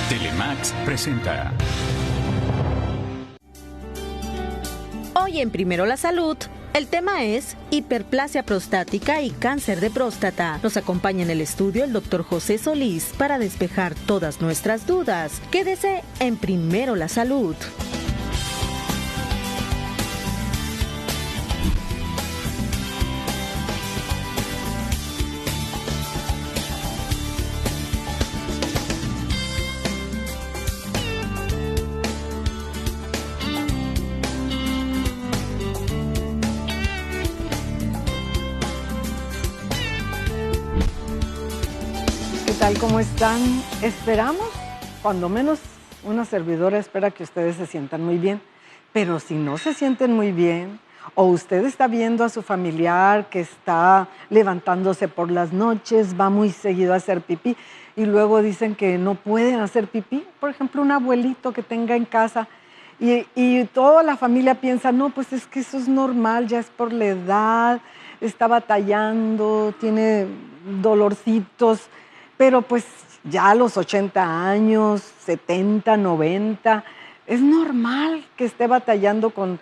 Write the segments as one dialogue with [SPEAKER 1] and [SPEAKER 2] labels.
[SPEAKER 1] Telemax presenta.
[SPEAKER 2] Hoy en Primero la Salud, el tema es hiperplasia prostática y cáncer de próstata. Nos acompaña en el estudio el doctor José Solís para despejar todas nuestras dudas. Quédese en Primero la Salud.
[SPEAKER 3] ¿Cómo están? Esperamos, cuando menos una servidora espera que ustedes se sientan muy bien, pero si no se sienten muy bien, o usted está viendo a su familiar que está levantándose por las noches, va muy seguido a hacer pipí, y luego dicen que no pueden hacer pipí, por ejemplo, un abuelito que tenga en casa, y toda la familia piensa, no, pues es que eso es normal, ya es por la edad, está batallando, tiene dolorcitos, pero pues ya a los 80 años, 70, 90, es normal que esté batallando con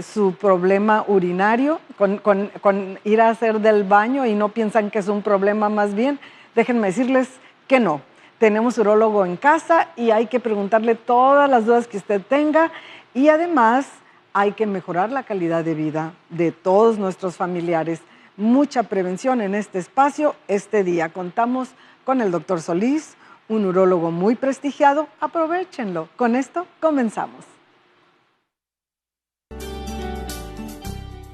[SPEAKER 3] su problema urinario, con ir a hacer del baño y no piensan que es un problema más bien. Déjenme decirles que no. Tenemos urólogo en casa y hay que preguntarle todas las dudas que usted tenga y además hay que mejorar la calidad de vida de todos nuestros familiares. Mucha prevención en este espacio. Este día contamos con el doctor Solís, un urólogo muy prestigiado. Aprovéchenlo. Con esto comenzamos.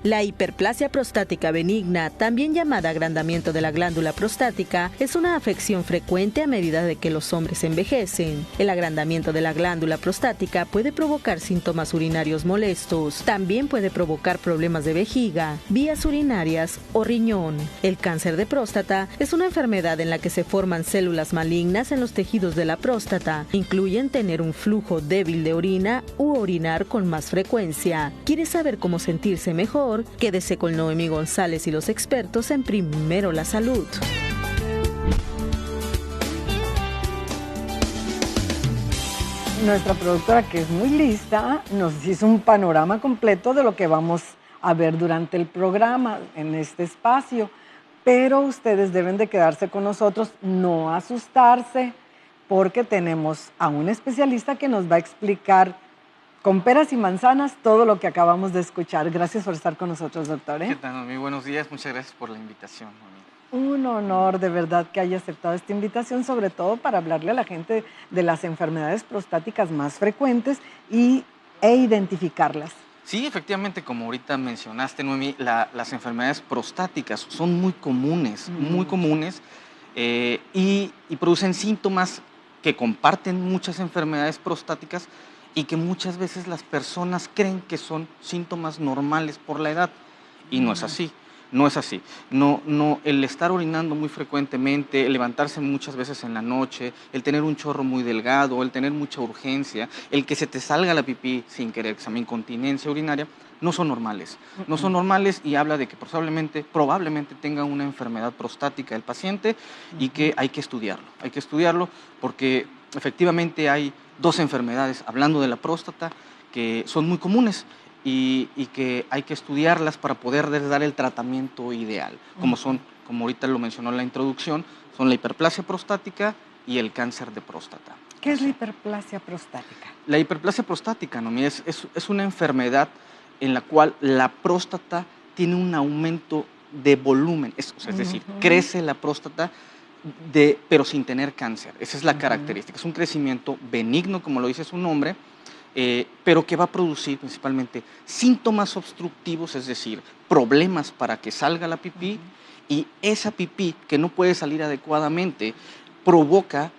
[SPEAKER 2] La hiperplasia prostática benigna, también llamada agrandamiento de la glándula prostática, es una afección frecuente a medida de que los hombres envejecen. El agrandamiento de la glándula prostática puede provocar síntomas urinarios molestos. También puede provocar problemas de vejiga, vías urinarias o riñón. El cáncer de próstata es una enfermedad en la que se forman células malignas en los tejidos de la próstata. Incluyen tener un flujo débil de orina u orinar con más frecuencia. ¿Quieres saber cómo sentirse mejor? Quédese con Noemí González y los expertos en Primero la Salud.
[SPEAKER 3] Nuestra productora, que es muy lista, nos hizo un panorama completo de lo que vamos a ver durante el programa en este espacio. Pero ustedes deben de quedarse con nosotros, no asustarse, porque tenemos a un especialista que nos va a explicar con peras y manzanas todo lo que acabamos de escuchar. Gracias por estar con nosotros, doctor.
[SPEAKER 4] ¿Qué tal, Noemí? Buenos días, muchas gracias por la invitación, Noemí.
[SPEAKER 3] Un honor, de verdad, que haya aceptado esta invitación, sobre todo para hablarle a la gente de las enfermedades prostáticas más frecuentes e identificarlas.
[SPEAKER 4] Sí, efectivamente, como ahorita mencionaste, Noemí, las enfermedades prostáticas son muy comunes, y producen síntomas que comparten muchas enfermedades prostáticas y que muchas veces las personas creen que son síntomas normales por la edad, y no es así. No es así. No, el estar orinando muy frecuentemente, el levantarse muchas veces en la noche, el tener un chorro muy delgado, el tener mucha urgencia, el que se te salga la pipí sin querer, que se llama incontinencia urinaria, no son normales. No son normales y habla de que probablemente tenga una enfermedad prostática el paciente y que hay que estudiarlo. Hay que estudiarlo porque efectivamente hay dos enfermedades, hablando de la próstata, que son muy comunes y que hay que estudiarlas para poder dar el tratamiento ideal, como ahorita lo mencionó en la introducción, son la hiperplasia prostática y el cáncer de próstata.
[SPEAKER 3] ¿Qué es la hiperplasia prostática?
[SPEAKER 4] La hiperplasia prostática, ¿no? es una enfermedad en la cual la próstata tiene un aumento de volumen, es decir, crece la próstata, pero sin tener cáncer. Esa es la característica. Es un crecimiento benigno, como lo dice su nombre, pero que va a producir principalmente síntomas obstructivos, es decir, problemas para que salga la pipí, y esa pipí que no puede salir adecuadamente provoca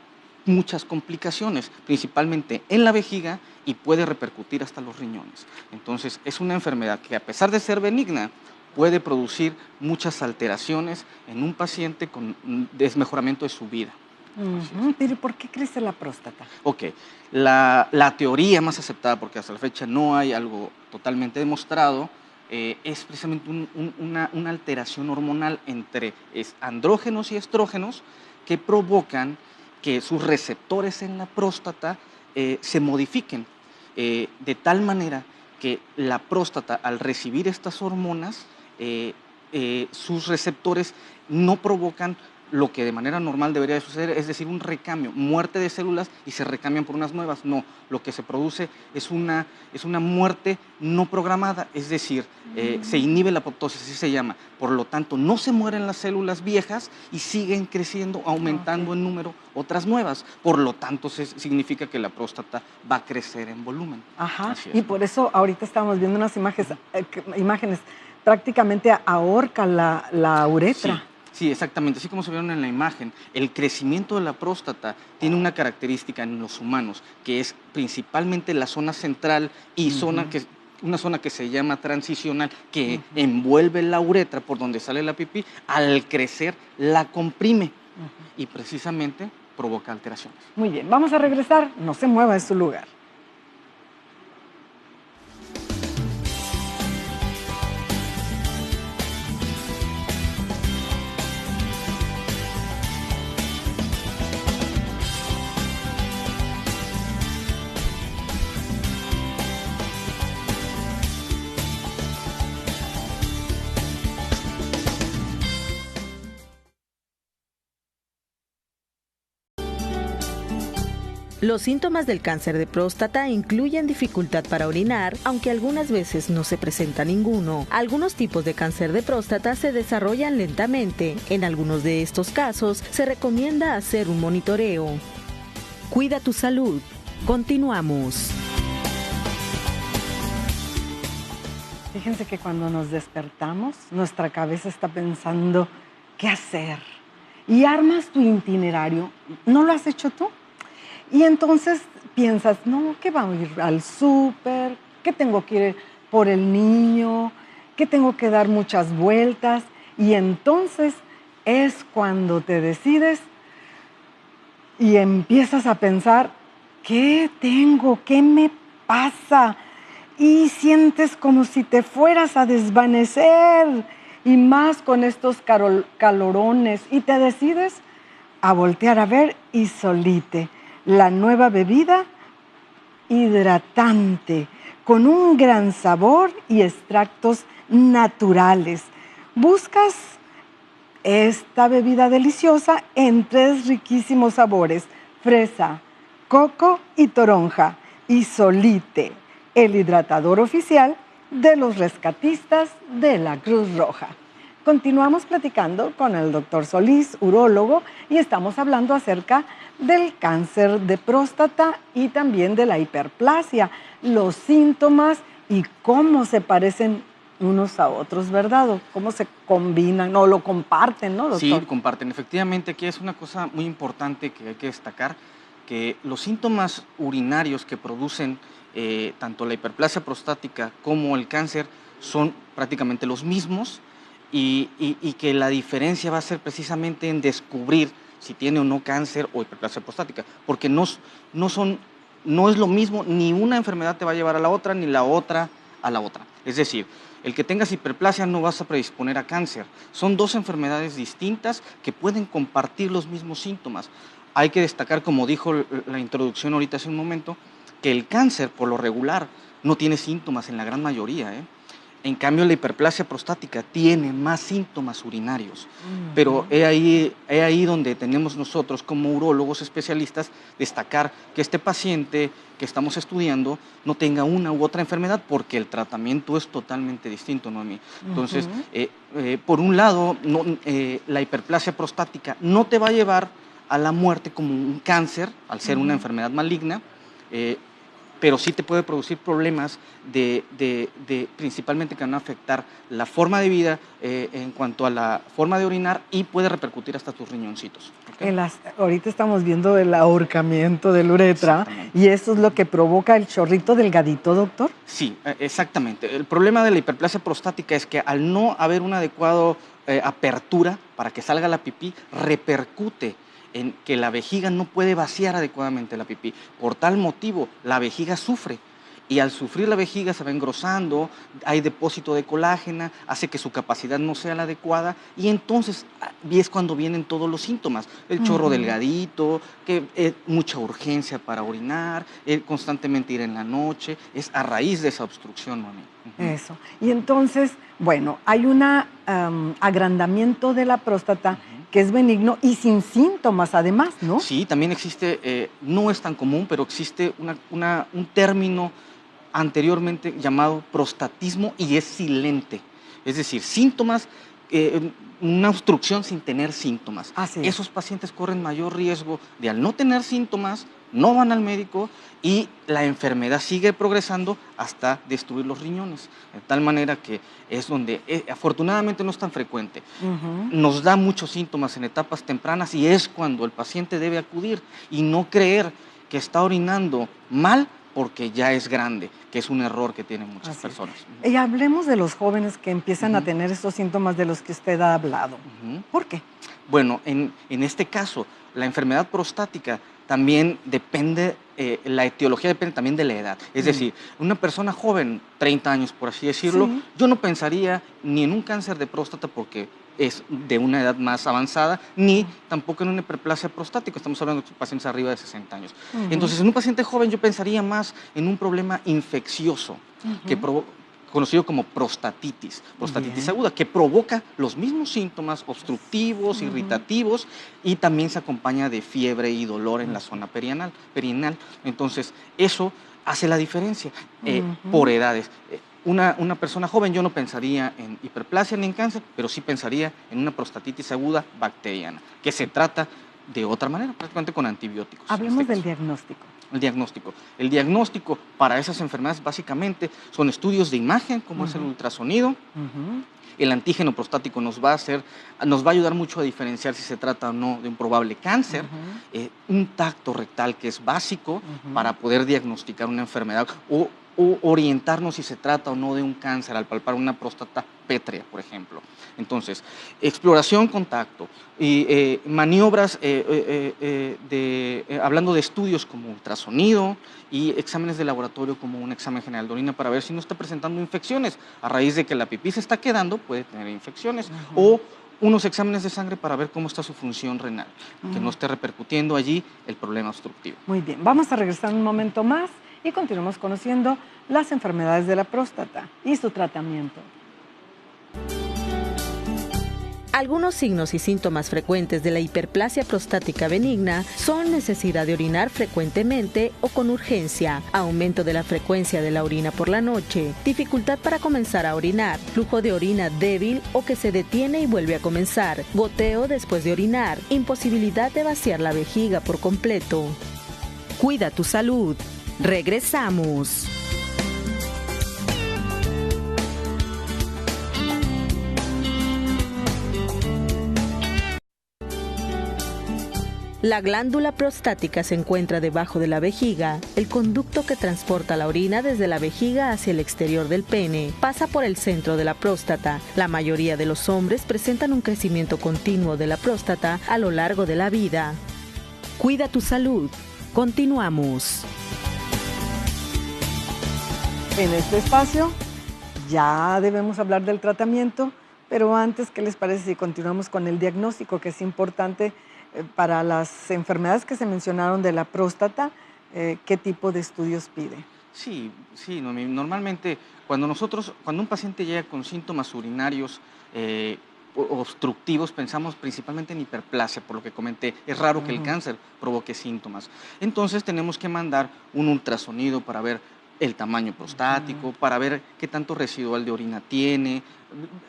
[SPEAKER 4] muchas complicaciones, principalmente en la vejiga, y puede repercutir hasta los riñones. Entonces, es una enfermedad que, a pesar de ser benigna, puede producir muchas alteraciones en un paciente con desmejoramiento de su vida.
[SPEAKER 3] Pero ¿por qué crece la próstata?
[SPEAKER 4] Ok, la teoría más aceptada, porque hasta la fecha no hay algo totalmente demostrado, es precisamente una alteración hormonal entre andrógenos y estrógenos que provocan que sus receptores en la próstata se modifiquen de tal manera que la próstata, al recibir estas hormonas, sus receptores no provocan lo que de manera normal debería de suceder, es decir, un recambio, muerte de células y se recambian por unas nuevas. No, lo que se produce es una muerte no programada, es decir, se inhibe la apoptosis, así se llama. Por lo tanto, no se mueren las células viejas y siguen creciendo, aumentando en número otras nuevas. Por lo tanto, significa que la próstata va a crecer en volumen.
[SPEAKER 3] Ajá, y por eso ahorita estamos viendo unas imágenes prácticamente ahorca la uretra.
[SPEAKER 4] Sí. Sí, exactamente. Así como se vieron en la imagen, el crecimiento de la próstata tiene una característica en los humanos, que es principalmente la zona central y una zona que se llama transicional, que envuelve la uretra por donde sale la pipí, al crecer la comprime y precisamente provoca alteraciones.
[SPEAKER 3] Muy bien, vamos a regresar, no se mueva de su lugar.
[SPEAKER 2] Los síntomas del cáncer de próstata incluyen dificultad para orinar, aunque algunas veces no se presenta ninguno. Algunos tipos de cáncer de próstata se desarrollan lentamente. En algunos de estos casos se recomienda hacer un monitoreo. Cuida tu salud. Continuamos.
[SPEAKER 3] Fíjense que cuando nos despertamos, nuestra cabeza está pensando qué hacer. Y armas tu itinerario. ¿No lo has hecho tú? Y entonces piensas, no, que vamos a ir al súper, que tengo que ir por el niño, que tengo que dar muchas vueltas. Y entonces es cuando te decides y empiezas a pensar, ¿qué tengo? ¿Qué me pasa? Y sientes como si te fueras a desvanecer, y más con estos calorones, y te decides a voltear a ver Isolite, la nueva bebida hidratante con un gran sabor y extractos naturales. Buscas esta bebida deliciosa en 3 riquísimos sabores: fresa, coco y toronja. Isolite, el hidratador oficial de los rescatistas de la Cruz Roja. Continuamos platicando con el doctor Solís, urólogo, y estamos hablando acerca del cáncer de próstata y también de la hiperplasia, los síntomas y cómo se parecen unos a otros, ¿verdad? O cómo se combinan o lo comparten, ¿no, doctor?
[SPEAKER 4] Sí, comparten. Efectivamente, aquí es una cosa muy importante que hay que destacar, que los síntomas urinarios que producen tanto la hiperplasia prostática como el cáncer son prácticamente los mismos, y que la diferencia va a ser precisamente en descubrir si tiene o no cáncer o hiperplasia prostática, porque no es lo mismo, ni una enfermedad te va a llevar a la otra, ni la otra a la otra. Es decir, el que tengas hiperplasia no vas a predisponer a cáncer. Son 2 enfermedades distintas que pueden compartir los mismos síntomas. Hay que destacar, como dijo la introducción ahorita hace un momento, que el cáncer, por lo regular, no tiene síntomas en la gran mayoría, En cambio, la hiperplasia prostática tiene más síntomas urinarios. Pero es ahí donde tenemos nosotros, como urólogos especialistas, destacar que este paciente que estamos estudiando no tenga una u otra enfermedad, porque el tratamiento es totalmente distinto, Noemí. Entonces, por un lado, la hiperplasia prostática no te va a llevar a la muerte como un cáncer, al ser una enfermedad maligna, pero sí te puede producir problemas principalmente que van a afectar la forma de vida en cuanto a la forma de orinar, y puede repercutir hasta tus riñoncitos. ¿Okay?
[SPEAKER 3] Ahorita estamos viendo el ahorcamiento de la uretra, y eso es lo que provoca el chorrito delgadito, doctor.
[SPEAKER 4] Sí, exactamente. El problema de la hiperplasia prostática es que al no haber una adecuada apertura para que salga la pipí, repercute en que la vejiga no puede vaciar adecuadamente la pipí. Por tal motivo, la vejiga sufre y al sufrir la vejiga se va engrosando, hay depósito de colágena, hace que su capacidad no sea la adecuada y entonces es cuando vienen todos los síntomas, el chorro delgadito, mucha urgencia para orinar, constantemente ir en la noche, es a raíz de esa obstrucción, mami.
[SPEAKER 3] Eso. Y entonces, bueno, hay un agrandamiento de la próstata que es benigno y sin síntomas además, ¿no?
[SPEAKER 4] Sí, también existe, no es tan común, pero existe un término anteriormente llamado prostatismo y es silente. Es decir, síntomas, una obstrucción sin tener síntomas. Esos pacientes corren mayor riesgo de al no tener síntomas, no van al médico y la enfermedad sigue progresando hasta destruir los riñones. De tal manera que es donde, afortunadamente no es tan frecuente. Nos da muchos síntomas en etapas tempranas y es cuando el paciente debe acudir y no creer que está orinando mal porque ya es grande, que es un error que tienen muchas personas.
[SPEAKER 3] Y hablemos de los jóvenes que empiezan a tener estos síntomas de los que usted ha hablado. ¿Por qué?
[SPEAKER 4] Bueno, en este caso, la enfermedad prostática también depende, la etiología depende también de la edad. Es decir, una persona joven, 30 años por así decirlo, yo no pensaría ni en un cáncer de próstata porque es de una edad más avanzada, ni tampoco en una hiperplasia prostática, estamos hablando de pacientes arriba de 60 años. Entonces, en un paciente joven yo pensaría más en un problema infeccioso, conocido como prostatitis aguda, que provoca los mismos síntomas obstructivos, irritativos, y también se acompaña de fiebre y dolor en la zona perineal. Entonces, eso hace la diferencia por edades. Una persona joven yo no pensaría en hiperplasia ni en cáncer, pero sí pensaría en una prostatitis aguda bacteriana, que se trata de otra manera, prácticamente con antibióticos.
[SPEAKER 3] Hablemos del diagnóstico.
[SPEAKER 4] El diagnóstico para esas enfermedades básicamente son estudios de imagen, como es el ultrasonido. El antígeno prostático nos va a ayudar mucho a diferenciar si se trata o no de un probable cáncer. Un tacto rectal que es básico para poder diagnosticar una enfermedad o orientarnos si se trata o no de un cáncer al palpar una próstata pétrea, por ejemplo. Entonces, exploración con tacto y maniobras, hablando de estudios como ultrasonido y exámenes de laboratorio como un examen general de orina para ver si no está presentando infecciones. A raíz de que la pipí se está quedando, puede tener infecciones. O unos exámenes de sangre para ver cómo está su función renal, que no esté repercutiendo allí el problema obstructivo.
[SPEAKER 3] Muy bien, vamos a regresar un momento más y continuamos conociendo las enfermedades de la próstata y su tratamiento.
[SPEAKER 2] Algunos signos y síntomas frecuentes de la hiperplasia prostática benigna son necesidad de orinar frecuentemente o con urgencia, aumento de la frecuencia de la orina por la noche, dificultad para comenzar a orinar, flujo de orina débil o que se detiene y vuelve a comenzar, goteo después de orinar, imposibilidad de vaciar la vejiga por completo. Cuida tu salud. Regresamos. La glándula prostática se encuentra debajo de la vejiga. El conducto que transporta la orina desde la vejiga hacia el exterior del pene pasa por el centro de la próstata. La mayoría de los hombres presentan un crecimiento continuo de la próstata a lo largo de la vida. Cuida tu salud. Continuamos.
[SPEAKER 3] En este espacio ya debemos hablar del tratamiento, pero antes, ¿qué les parece si continuamos con el diagnóstico, que es importante para las enfermedades que se mencionaron de la próstata? ¿Qué tipo de estudios pide?
[SPEAKER 4] Sí, normalmente cuando un paciente llega con síntomas urinarios obstructivos, pensamos principalmente en hiperplasia, por lo que comenté. Es raro que el cáncer provoque síntomas. Entonces tenemos que mandar un ultrasonido para ver el tamaño prostático, para ver qué tanto residual de orina tiene,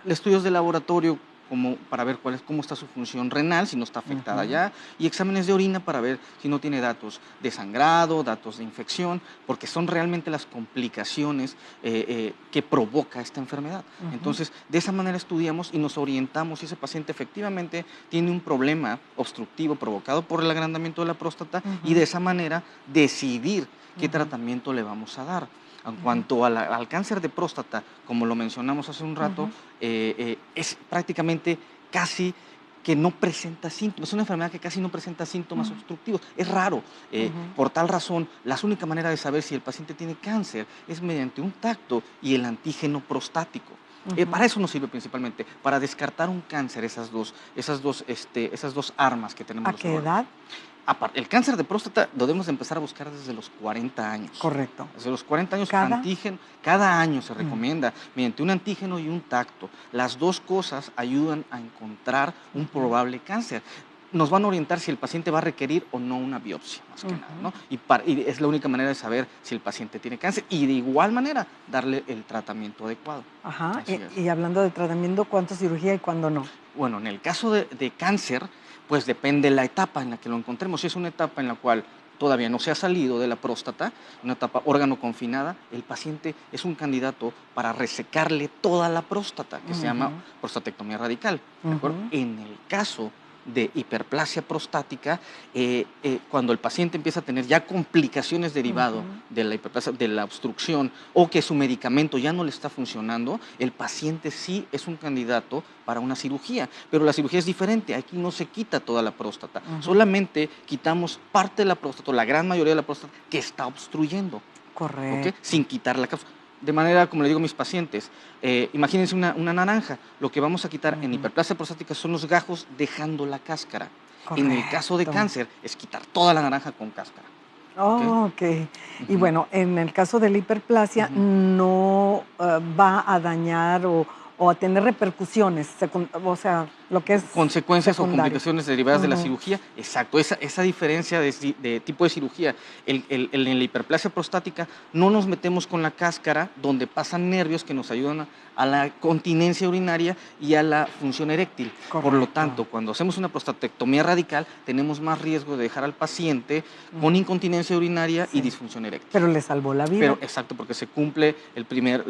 [SPEAKER 4] estudios de laboratorio como para ver cómo está su función renal, si no está afectada ya, y exámenes de orina para ver si no tiene datos de sangrado, datos de infección, porque son realmente las complicaciones que provoca esta enfermedad. Entonces, de esa manera estudiamos y nos orientamos si ese paciente efectivamente tiene un problema obstructivo provocado por el agrandamiento de la próstata y de esa manera decidir qué tratamiento le vamos a dar. En cuanto al cáncer de próstata, como lo mencionamos hace un rato, es prácticamente casi que no presenta síntomas, es una enfermedad que casi no presenta síntomas obstructivos, es raro. Por tal razón, la única manera de saber si el paciente tiene cáncer es mediante un tacto y el antígeno prostático. Para eso nos sirve principalmente, para descartar un cáncer, esas dos armas que tenemos.
[SPEAKER 3] ¿A qué edad?
[SPEAKER 4] El cáncer de próstata lo debemos empezar a buscar desde los 40 años.
[SPEAKER 3] Correcto.
[SPEAKER 4] Desde los 40 años,
[SPEAKER 3] ¿Cada?
[SPEAKER 4] antígeno, cada año se recomienda, mediante un antígeno y un tacto. Las dos cosas ayudan a encontrar un probable cáncer. Nos van a orientar si el paciente va a requerir o no una biopsia, más que nada, ¿no? Y es la única manera de saber si el paciente tiene cáncer y de igual manera darle el tratamiento adecuado.
[SPEAKER 3] Ajá. Y hablando de tratamiento, ¿cuánto cirugía y cuándo no?
[SPEAKER 4] Bueno, en el caso de cáncer, pues depende de la etapa en la que lo encontremos. Si es una etapa en la cual todavía no se ha salido de la próstata, una etapa órgano confinada, el paciente es un candidato para resecarle toda la próstata, que se llama prostatectomía radical. ¿De acuerdo? En el caso de hiperplasia prostática, cuando el paciente empieza a tener ya complicaciones derivado de la hiperplasia, de la obstrucción, o que su medicamento ya no le está funcionando, el paciente sí es un candidato para una cirugía, pero la cirugía es diferente, aquí no se quita toda la próstata, solamente quitamos parte de la próstata, la gran mayoría de la próstata que está obstruyendo.
[SPEAKER 3] Correcto.
[SPEAKER 4] ¿Okay? Sin quitar la causa. De manera, como le digo a mis pacientes, imagínense una naranja, lo que vamos a quitar en hiperplasia prostática son los gajos dejando la cáscara.
[SPEAKER 3] Correcto.
[SPEAKER 4] En el caso de cáncer es quitar toda la naranja con cáscara.
[SPEAKER 3] Oh, ok. Y bueno, en el caso de la hiperplasia no va a dañar o a tener repercusiones, o sea, lo que es
[SPEAKER 4] consecuencias
[SPEAKER 3] secundario.
[SPEAKER 4] O complicaciones derivadas de la cirugía, exacto, esa diferencia de tipo de cirugía. En la hiperplasia prostática no nos metemos con la cáscara, donde pasan nervios que nos ayudan a la continencia urinaria y a la función eréctil.
[SPEAKER 3] Correcto.
[SPEAKER 4] Por lo tanto, cuando hacemos una prostatectomía radical, tenemos más riesgo de dejar al paciente con incontinencia urinaria y disfunción eréctil.
[SPEAKER 3] Pero le salvó la vida.
[SPEAKER 4] Pero, exacto, porque se cumple el primer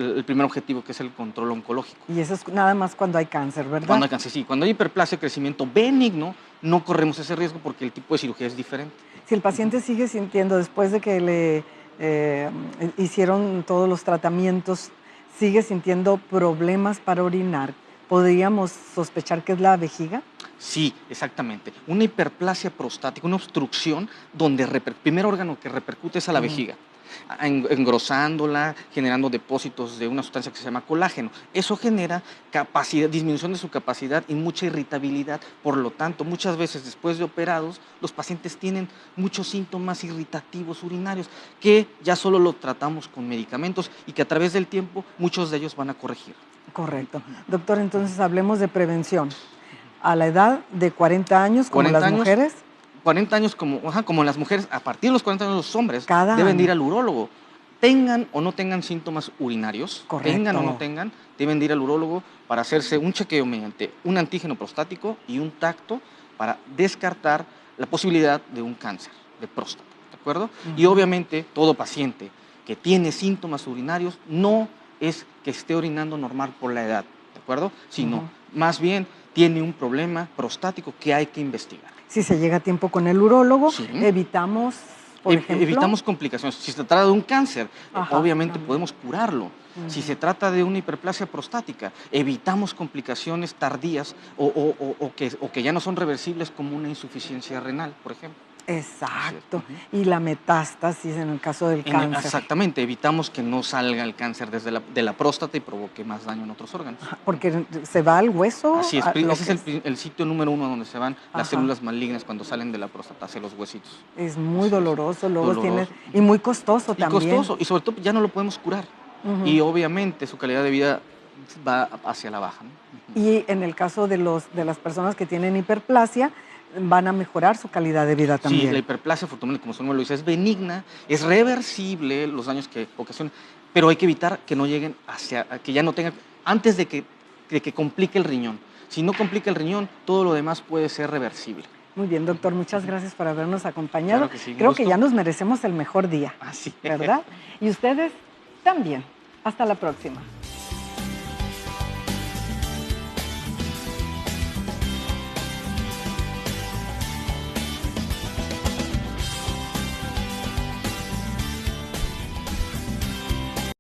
[SPEAKER 4] objetivo, que es el control oncológico.
[SPEAKER 3] Y eso es nada más cuando hay cáncer, ¿verdad?
[SPEAKER 4] Cuando hay cáncer, sí. Cuando hay hiperplasia, crecimiento benigno, no corremos ese riesgo porque el tipo de cirugía es diferente.
[SPEAKER 3] Si el paciente sigue sintiendo, después de que le hicieron todos los tratamientos, sigue sintiendo problemas para orinar, ¿podríamos sospechar que es la vejiga?
[SPEAKER 4] Sí, exactamente. Una hiperplasia prostática, una obstrucción donde el primer órgano que repercute es a la vejiga, engrosándola, generando depósitos de una sustancia que se llama colágeno. Eso genera disminución de su capacidad y mucha irritabilidad. Por lo tanto, muchas veces después de operados, los pacientes tienen muchos síntomas irritativos urinarios que ya solo lo tratamos con medicamentos y que a través del tiempo muchos de ellos van a corregir.
[SPEAKER 3] Correcto. Doctor, entonces hablemos de prevención. A la edad de 40 años, como
[SPEAKER 4] 40
[SPEAKER 3] las
[SPEAKER 4] años,
[SPEAKER 3] mujeres.
[SPEAKER 4] 40 años como las mujeres, a partir de los 40 años los hombres
[SPEAKER 3] Cada
[SPEAKER 4] deben
[SPEAKER 3] año.
[SPEAKER 4] ir al urólogo. Tengan o no tengan síntomas urinarios,
[SPEAKER 3] Correcto.
[SPEAKER 4] tengan o no tengan, deben de ir al urólogo para hacerse un chequeo mediante un antígeno prostático y un tacto para descartar la posibilidad de un cáncer de próstata, ¿de acuerdo? Y obviamente todo paciente que tiene síntomas urinarios no es que esté orinando normal por la edad, ¿de acuerdo? Sino más bien tiene un problema prostático que hay que investigar.
[SPEAKER 3] Si se llega a tiempo con el urólogo,
[SPEAKER 4] Sí.
[SPEAKER 3] evitamos, por ejemplo...
[SPEAKER 4] Evitamos complicaciones. Si se trata de un cáncer,
[SPEAKER 3] Ajá,
[SPEAKER 4] obviamente podemos curarlo. Si se trata de una hiperplasia prostática, evitamos complicaciones tardías o que ya no son reversibles, como una insuficiencia renal, por ejemplo.
[SPEAKER 3] Exacto. Y la metástasis en el caso del cáncer.
[SPEAKER 4] Exactamente, evitamos que no salga el cáncer de la próstata y provoque más daño en otros órganos.
[SPEAKER 3] Porque se va al hueso.
[SPEAKER 4] Así es, ese es
[SPEAKER 3] es
[SPEAKER 4] el sitio número 1 donde se van las
[SPEAKER 3] Ajá.
[SPEAKER 4] células malignas cuando salen de la próstata hacia los huesitos.
[SPEAKER 3] Es muy doloroso, luego
[SPEAKER 4] Doloroso.
[SPEAKER 3] y muy costoso
[SPEAKER 4] Y
[SPEAKER 3] también.
[SPEAKER 4] costoso, y sobre todo ya no lo podemos curar. Y obviamente su calidad de vida va hacia la baja, ¿no?
[SPEAKER 3] Y en el caso de las personas que tienen hiperplasia, van a mejorar su calidad de vida también.
[SPEAKER 4] Sí, la hiperplasia, afortunadamente, como su nombre lo dice, es benigna, es reversible los daños que ocasiona, pero hay que evitar que no lleguen que ya no tengan, antes de que complique el riñón. Si no complica el riñón, todo lo demás puede ser reversible.
[SPEAKER 3] Muy bien, doctor, muchas gracias por habernos acompañado.
[SPEAKER 4] Claro que sí, un
[SPEAKER 3] Creo
[SPEAKER 4] gusto.
[SPEAKER 3] que ya nos merecemos el mejor día,
[SPEAKER 4] Así
[SPEAKER 3] ¿verdad? Y ustedes también. Hasta la próxima.